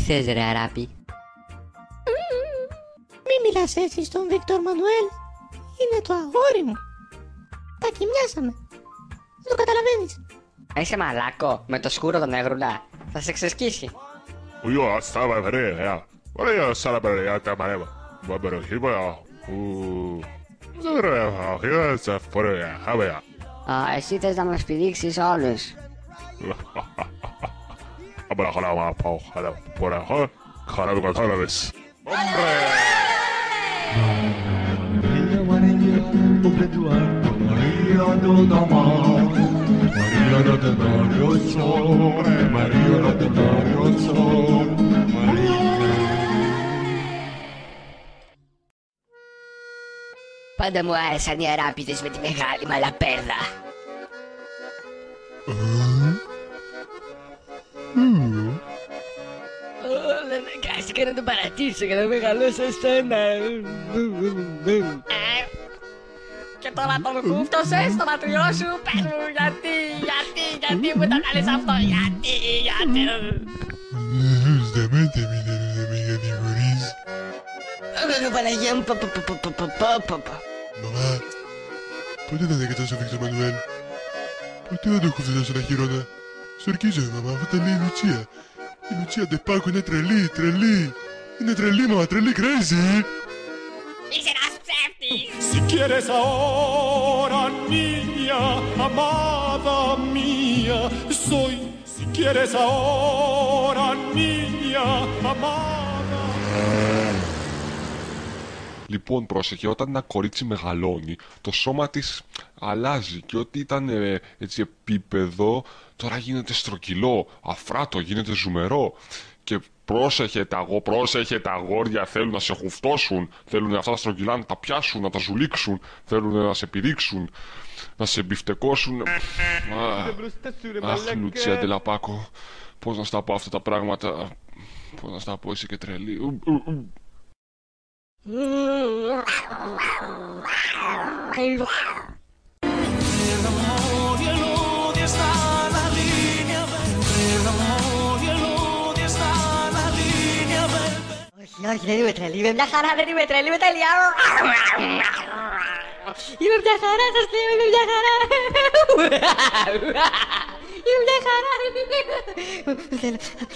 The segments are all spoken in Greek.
θες ρε Αράπη? Μη μιλάς έτσι στον Βίκτορ Μανουέλ. Είναι το αγόρι μου. Τα κοιμιάσαμε. Δεν το καταλαβαίνεις. Είσαι μαλάκο, με το σκούρο τον έγρουλα. Θα σε ξεσκίσει. Io stava a vedere, volevo stare a vedere la marema. Va bene, Εσύ θες να μας πηδήξεις όλους. Άμπρα χαρά μα πάω, χαρά του κατάλαβες. Maria, Maria, o Pedro Arco, Maria do Damar, Maria da Denario Sol, Maria da Denario Sol, Maria. Πάντα μου άρεσαν οι Αράπηδες με τη μεγάλη μαλαπέρδα. Κάστηκα να τον παρατήσω για να μεγαλώσω εσένα. Και τώρα τον κούφτωσες στο ματριό σου. Πες μου γιατί μου το κάνεις αυτό. Γιατί. Σταμάτα μην κατηγορείς. Παναγία μου, Μαμά, πότε θα δεκατάς ο Βίκτορ Μανουέλ? Πότε θα το κούφτωσα στον αχυρώνα? Σου ορκίζομαι μαμά, αυτά τα λέει η Λουτσία. Η Λουτσία Ντεπάκο είναι τρελή. Είναι τρελή μαμά, τρελή crazy. είσαι ένας ψεύτης. Si quieres ahora, niña, amada mía, soy. Si quieres ahora, niña, amada. Λοιπόν, πρόσεχε, όταν ένα κορίτσι μεγαλώνει, το σώμα της αλλάζει και ό,τι ήταν έτσι επίπεδο, τώρα γίνεται στρογγυλό, αφράτο, γίνεται ζουμερό. Και πρόσεχε τα αγόρια θέλουν να σε χουφτώσουν, θέλουν αυτά τα στρογγυλά να τα πιάσουν, να τα ζουλήξουν, θέλουν να σε πηδήξουν, να σε μπιφτεκώσουν. Αχ, Λουτσία Ντελαπάκο, πώς να στα πω αυτά τα πράγματα, πώς να στα πω, είσαι και τρελή. Όχι, δεν είμαι τρελή, είμαι μια χαρά, δεν είμαι τρελή, είμαι τέλεια. Είμαι μια χαρά, σας λέω, είμαι μια χαρά. Είμαι μια χαρά.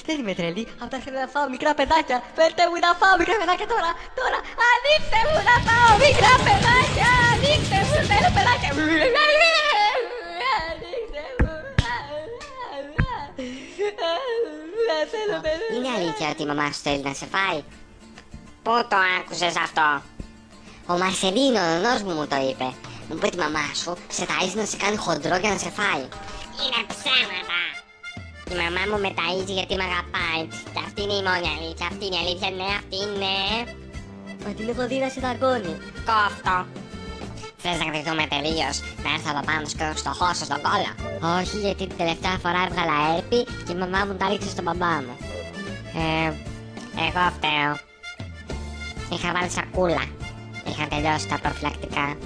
Δεν είμαι τρελή, αυτά θέλω να φάω μικρά παιδάκια. Φέρτε μου να φάω μικρά παιδάκια τώρα. Ανοίξτε μου να φάω μικρά παιδάκια. Ανοίξτε μου, θέλω παιδάκια. Είναι αλήθεια ότι η μαμά σου θέλει να σε φάει? Πού το άκουσες αυτό? Ο Μαρσελίνο, ο νονός μου το είπε. Μου είπε τη μαμά σου σε ταΐζει να σε κάνει χοντρό για να σε φάει. Είναι ψέματα. Η μαμά μου με ταΐζει γιατί με αγαπάει. Και αυτή είναι η μόνη αλήθεια. Αυτή είναι η αλήθεια, ναι, αυτή είναι. Μα την έχω δει να σε δαγκώνει. Κόφτο. Θες να κρυφτούμε τελείως? Να έρθω από πάνω και να στο χώσω στον κόλλο? Όχι, γιατί την τελευταία φορά έβγαλα έρπη και η μαμά μου τα ρίξε στον μπαμπά μου. Εγώ φταίω. Είχα βάλει σακούλα. Είχαν τελειώσει τα προφυλακτικά.